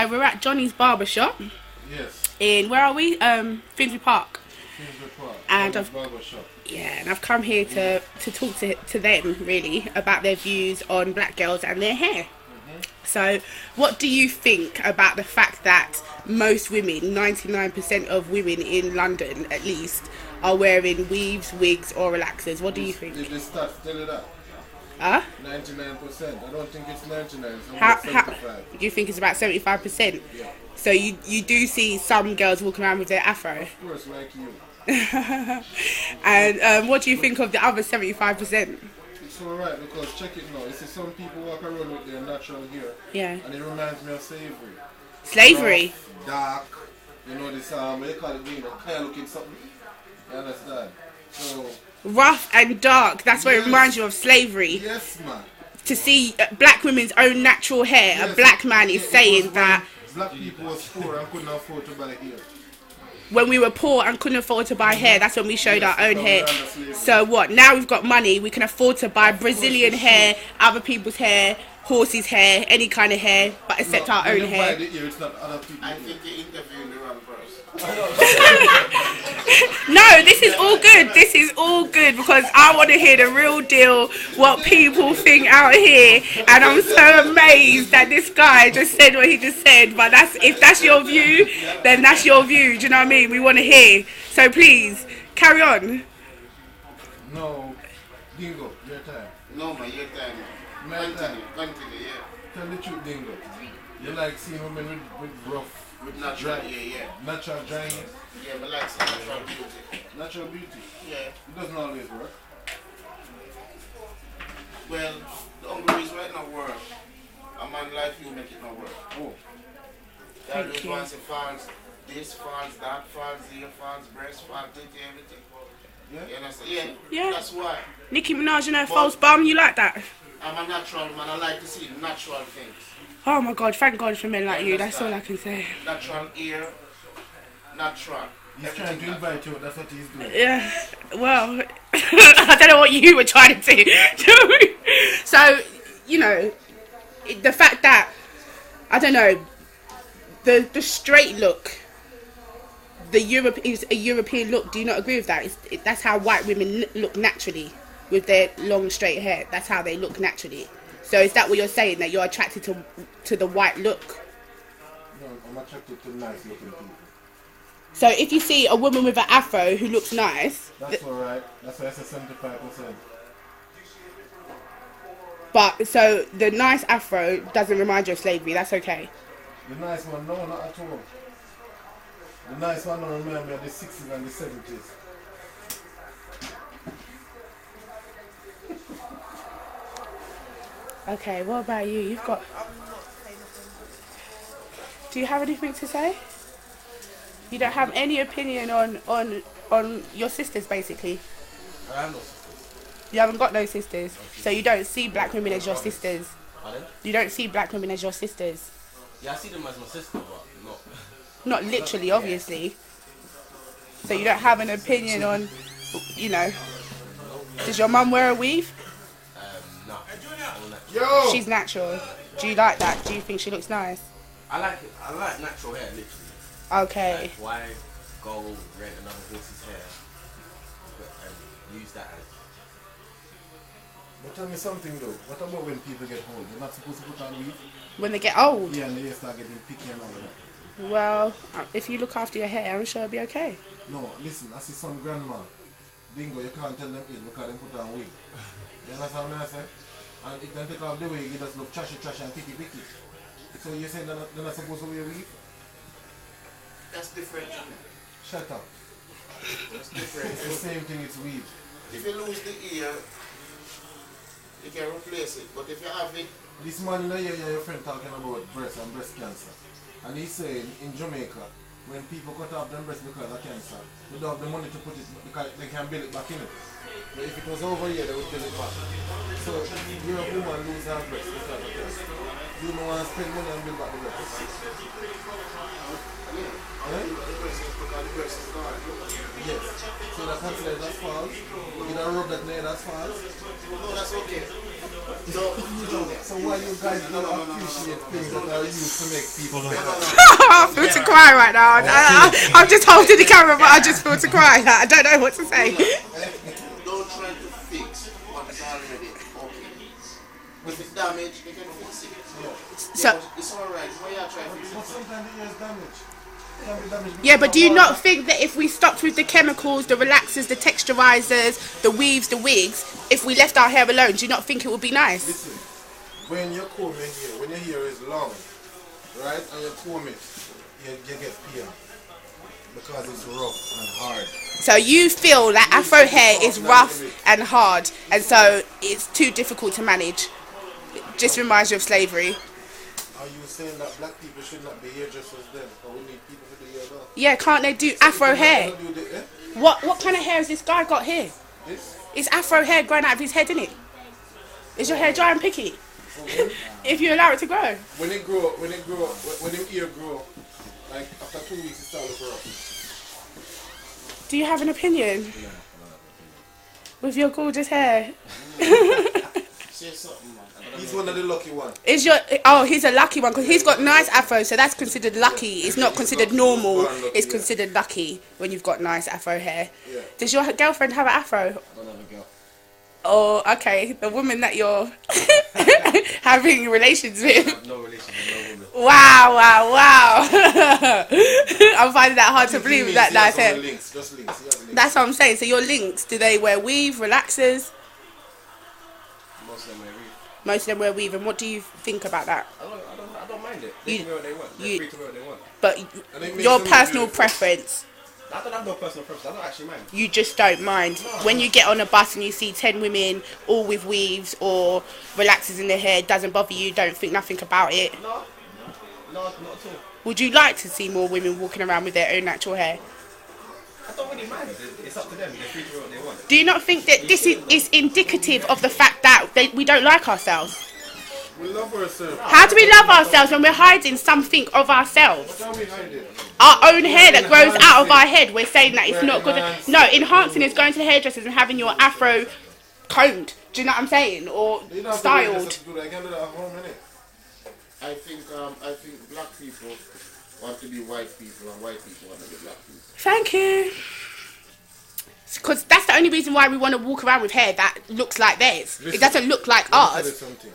So we're at Johnny's Barbershop. Yes. In, where are we? Finsbury Park. Finsbury Park. And Barbershop. Yeah, and I've come here to talk to them, really, about their views on black girls and their hair. So, what do you think about the fact that most women, 99% of women in London at least, are wearing weaves, wigs or relaxers? What do you think? Did the stats tell you that? 99%. I don't think it's 99. It's How, 75. do you think it's about 75%? Yeah. So you do see some girls walking around with their afro? Of course, like you. And what do you think of the other 75%? It's alright because check it now. You see some people walk around with their natural hair. Yeah. And it reminds me of slavery. Slavery? Rough, dark. You know this what you call it, you know, kind of looking something. You understand? So rough and dark. That's what yes. it reminds you of, slavery. Yes, man. To see black women's own natural hair. Yes. A black man is saying that black people was poor and couldn't afford to buy hair. when we were poor and couldn't afford to buy hair, that's when we showed our own hair. So what? Now we've got money, we can afford to buy Brazilian hair, other people's hair, horses' hair, any kind of hair, but except our own hair. It's not other people. I think you're interviewing the wrong person. No, this is all good. This is all good because I want to hear the real deal, what people think out here. And I'm so amazed that this guy just said what he just said. But if that's your view, then that's your view. Do you know what I mean? We want to hear. So please, carry on. No, Dingo, your time. No, man, your time. My time. Continue, yeah. Tell the truth, Dingo. You like seeing women with rough, with natural, natural dryness? Yeah, but like some natural beauty. Natural beauty? Yeah. It doesn't always work. Well, the only reason why it not work, a man like you make it not work. Oh. Thank you. Once it falls, this falls, that falls, ear falls, breast falls, everything. Yeah? You understand? Yeah. Yeah. That's why. Nicki Minaj and her false bum, you like that? I'm a natural man. I like to see natural things. Oh my God, thank God for men like you. That's all I can say. Natural ear, natural. He's trying to invite you, that's what he's doing. Yeah, well, I don't know what you were trying to do. So, you know, the fact that, I don't know, the straight look, the Europe is a European look. Do you not agree with that? That's how white women look naturally, with their long straight hair. That's how they look naturally. So is that what you're saying, that you're attracted to the white look? No, I'm attracted to nice looking people. So if you see a woman with an afro who looks nice... That's alright. That's why I said 75%. But, so, the nice afro doesn't remind you of slavery. That's okay. The nice one, no, not at all. The nice one don't remind me of the 60s and the 70s. Okay, what about you? You've got... Do you have anything to say? You don't have any opinion on your sisters, basically? I have no sisters. You haven't got no sisters? So you don't see black women as your sisters? Pardon? You don't see black women as your sisters? Yeah, I see them as my sister, but not... Not literally, obviously. So you don't have an opinion on, you know... Does your mum wear a weave? No. Yo! She's natural. Do you like that? Do you think she looks nice? I like natural hair, literally. Okay. Like, why go rent another horse's hair and use that as... But tell me something though, what about when people get old? They're not supposed to put on weave? When they get old? Yeah, and they start getting picky and all of that. Well, if you look after your hair, I'm sure it'll be okay. No, listen, I see some grandma. Dingo, you can't tell them it because they put on wig. You understand what I say? And if they take off the wig, it just look trashy and picky. So you're saying they're not supposed to wear weave? That's different. Shut up. That's different. It's the same thing, it's weave. If you lose the ear, you can replace it. But if you have it... This morning I hear your friend talking about breast and breast cancer. And he's saying in Jamaica, when people cut off their breast because of cancer, they don't have the money to put it because they can build it back in it. But if it was over here, they would build it back. So you're a woman lose her breast because of cancer. You don't want to spend money and build back the breast. Yes. So that's considered as false. You don't rub that near as false. No, that's okay. So why you guys don't appreciate things that are used to make people better? I feel to cry right now. I'm just holding the camera, but I just feel to cry. Like, I don't know what to say. Don't try to fix what is already okay. If it's damaged, you can fix it. So, It's alright. Why you try to fix But it? sometimes it is damage. It can be damaged yeah, but do you because not think that if we stopped with the chemicals, the relaxers, the texturizers, the weaves, the wigs, if we left our hair alone, do you not think it would be nice? listen, when you comb your hair, when your hair is long, right, and you comb it, you get pain because it's rough and hard. So you feel that Afro hair is rough and hard, and so it's too difficult to manage. It just reminds you of slavery. Are you saying that black people should not be hairdressers then? Or we need people to do hair now? Yeah, can't they do Afro hair? Do the, What kind of hair has this guy got here? this? It's Afro hair growing out of his head, isn't it? Is your hair dry and picky? If you allow it to grow. When the ear grow, like after 2 weeks it starts to grow. Do you have an opinion? With your gorgeous hair? Say something, man. He's one of the lucky ones. He's a lucky one because he's got nice afro, so that's considered lucky. It's not considered normal. It's considered lucky when you've got nice afro hair. Yeah. Does your girlfriend have an afro? I don't have a girl. Oh, okay. The woman that you're having relations I with. have no relation with no woman. Wow. I'm finding that hard to believe with that nice hair. Links, just links. He has links. That's what I'm saying. So your links, do they wear weave, relaxers? Most of them wear weave. Most of them wear weave. And what do you think about that? I don't mind it. They You- can wear what they want. They're you- free to wear what they want. But And it makes your them personal beautiful. preference, I don't have no personal preference. I don't actually mind. you just don't mind. When you get on a bus and you see 10 women all with weaves or relaxers in their hair, it doesn't bother you, don't think nothing about it. No, not at all. Would you like to see more women walking around with their own natural hair? I don't really mind. It's up to them. They're free to wear what they want. Do you not think that this is indicative of the fact that we don't like ourselves? We love ourselves. How do we love ourselves when we're hiding something of ourselves? What are we hiding? Our own hair that grows out of our head, we're saying that it's not good. No, enhancing is going to the hairdressers and having your afro combed. Do you know what I'm saying? Or You don't have to styled. do that. I can do that at home, innit? I think black people want to be white people and white people want to be black people. Thank you. Because that's the only reason why we want to walk around with hair that looks like theirs. It Listen, doesn't look like Let me tell you ours. something.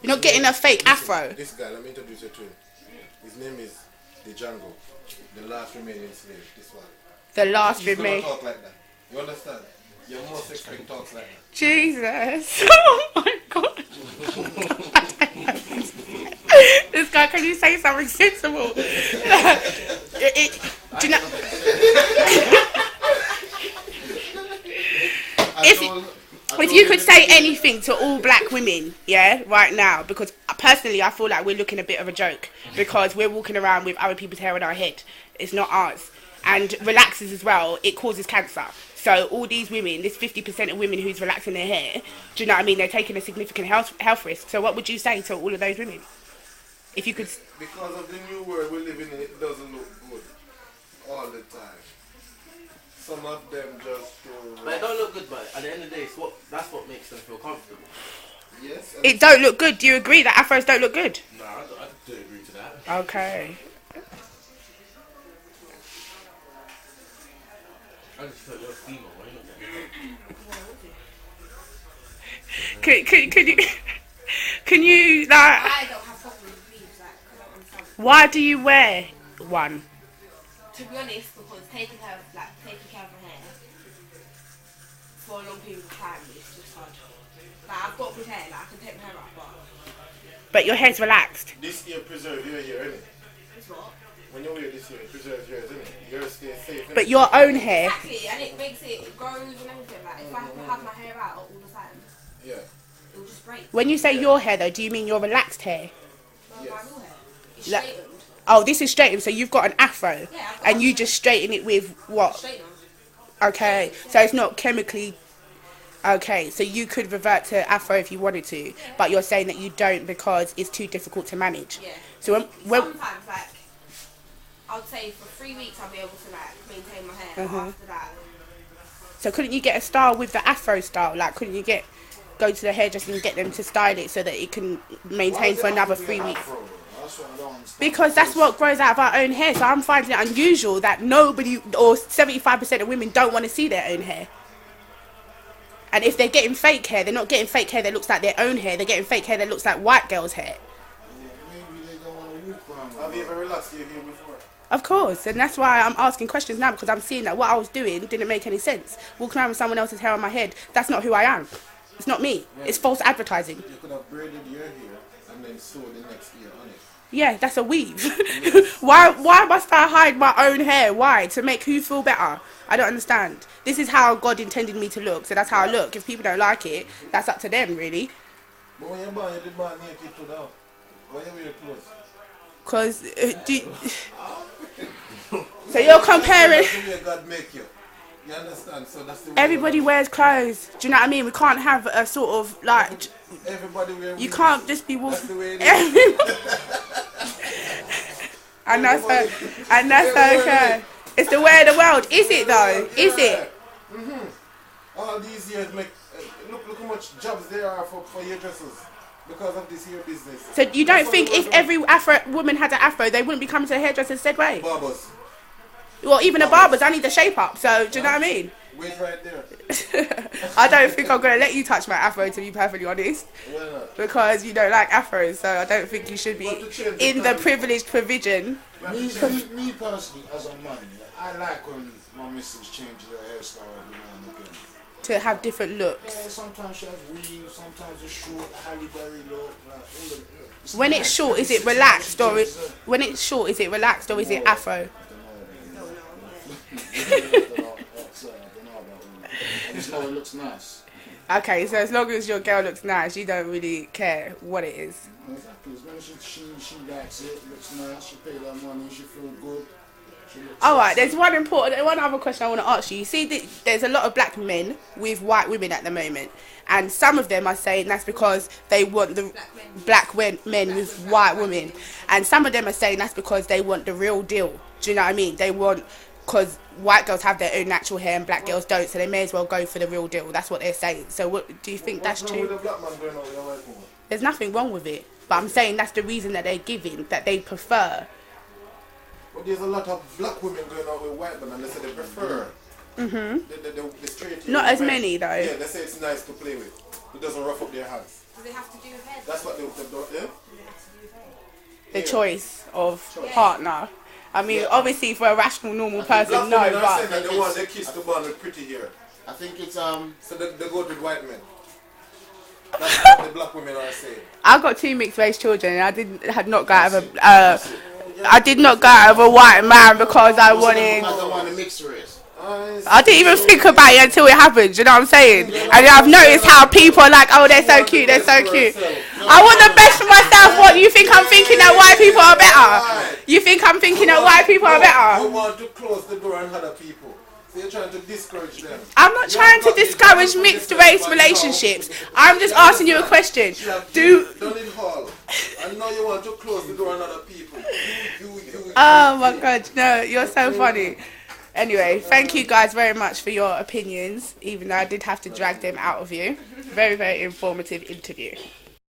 You're not getting a fake Listen, afro. This guy, let me introduce you to him. His name is the Django, the last remaining slave. This one. The last He's with gonna me. talk like that. You understand? Your most expect talks like that. Jesus. Oh my god. This guy, can you say something sensible? Do you know? If you could say anything to all black women, yeah, right now, because personally I feel like we're looking a bit of a joke because we're walking around with other people's hair on our head. It's not ours. And relaxers as well, it causes cancer. So all these women, this 50% of women who's relaxing their hair, do you know what I mean? They're taking a significant health risk. So what would you say to all of those women? If you could... Because of the new world we live in, it doesn't look good all the time. Some of them just go. But it don't look good, but at the end of the day, that's what makes them feel comfortable. Yes. and It don't look good. Do you agree that afros don't look good? Nah, I don't agree to that. Okay. I just thought you're female. Why not? Can you... Can you, like... I don't have problems with weaves, like, I don't understand. Why do you wear one? To be honest, because taking care of my hair for a long period of time is just hard. Like, I've got good hair, like, I can take my hair out, But your hair's relaxed. this ear preserve your hair, innit? it's what? When you wear this ear, it preserves yours, innit? Yours stays safe, innit? But your own hair... Exactly, and it makes it grows and everything. Like, if I have to have my hair out all the time, Yeah. it will just break. When you say your hair, though, do you mean your relaxed hair? Well, Yes. my real hair. It's Like- straightened. Oh, this is straightened, so you've got an afro. Yeah, I've got And you just straighten it with what? straightened. Okay, so it's not chemically... Okay, so you could revert to afro if you wanted to, but you're saying that you don't because it's too difficult to manage. Yeah. So when Sometimes, like, I would say for 3 weeks I'll be able to, like, maintain my hair. But after that, so couldn't you get a style with the afro style? Like, couldn't you get go to the hairdresser and get them to style it so that it can maintain for another 3 weeks. That's what I don't understand. Because that's what grows out of our own hair. So I'm finding it unusual that nobody, or 75% of women don't want to see their own hair. And if they're getting fake hair, they're not getting fake hair that looks like their own hair. They're getting fake hair that looks like white girls' hair. Maybe they don't want to walk around. Have you ever relaxed your hair before? Of course. And that's why I'm asking questions now, because I'm seeing that what I was doing didn't make any sense. Walking around with someone else's hair on my head, that's not who I am. It's not me. It's false advertising. You could have braided your hair and then sewed the next ear on it. Yeah, that's a weave. Why must I hide my own hair? Why? To make who feel better? I don't understand. This is how God intended me to look, so that's how I look. If people don't like it, that's up to them, really. But when you're born, you did born naked too now. Why you wear your clothes? Because, so you're comparing... That's the way God make you. You understand? So that's the way Everybody wears clothes. Do you know what I mean? We can't have a sort of, like... Everybody wear You can't just be That's walking... the way it is. And that's okay. It's the way of the world. Is it though? Is it? All these years make look how much jobs there are for hairdressers because of this hair business. So you don't think if every Afro woman had an afro, they wouldn't be coming to the hairdresser said way? Barbers. Well, even the barbers, I need the shape up. So do you know what I mean? Wait right there. I don't think I'm gonna let you touch my afro, to be perfectly honest, Why not? because you don't like afros. So I don't think you should be But to change in the time. privileged provision. Me personally, as a man, I like when my missus changes her hairstyle every now and again. To have different looks. Yeah, sometimes she has weave, sometimes it's short, Halle Berry look. Like, all of it. When it's short, is it relaxed or when it's short, is it relaxed or is it afro? I just know it looks nice. Okay, so as long as your girl looks nice, you don't really care what it is. Exactly. As long as she likes it, looks nice, she paid her money, she feel good. Alright, there's one other question I want to ask you. You see, there's a lot of black men with white women at the moment, and some of them are saying that's because they want the black men with white women, and some of them are saying that's because they want the real deal. Do you know what I mean? They want, because white girls have their own natural hair and black girls don't, so they may as well go for the real deal. That's what they're saying. So what do you think that's What's wrong true? with a black man going out with a white woman? There's nothing wrong with it, but I'm saying that's the reason that they're giving, that they prefer. But there's a lot of black women going out with white men and they say they prefer the straight hair Not as men. many though. Yeah, they say it's nice to play with. It doesn't rough up their hands. Does it have to do with hair? That's what they've done, yeah? Does it have to do with hair? The Yeah. choice of partner. I mean, Yeah. obviously for a rational, normal person, Black no, women are saying but that they want their kids to born with pretty hair. I think it's So they go with white men. That's what the black women are saying. I got 2 mixed race children, and I did not go out of a white man because I wanted. I don't want to mix race. I didn't even think about it until it happened. You know what I'm saying? And I've noticed how people are like, oh, they're so cute, they're so cute. I want the best for myself. What, you think I'm thinking that white people are better? You think I'm thinking that white people are better? You want to close the door on other people. So you're trying to discourage them. I'm not trying to discourage mixed race relationships. I'm just asking you a question. Done it all. And now you want to close the door on other people. Oh my god, no, you're so funny. Anyway, thank you guys very much for your opinions, even though I did have to drag them out of you. Very, very informative interview.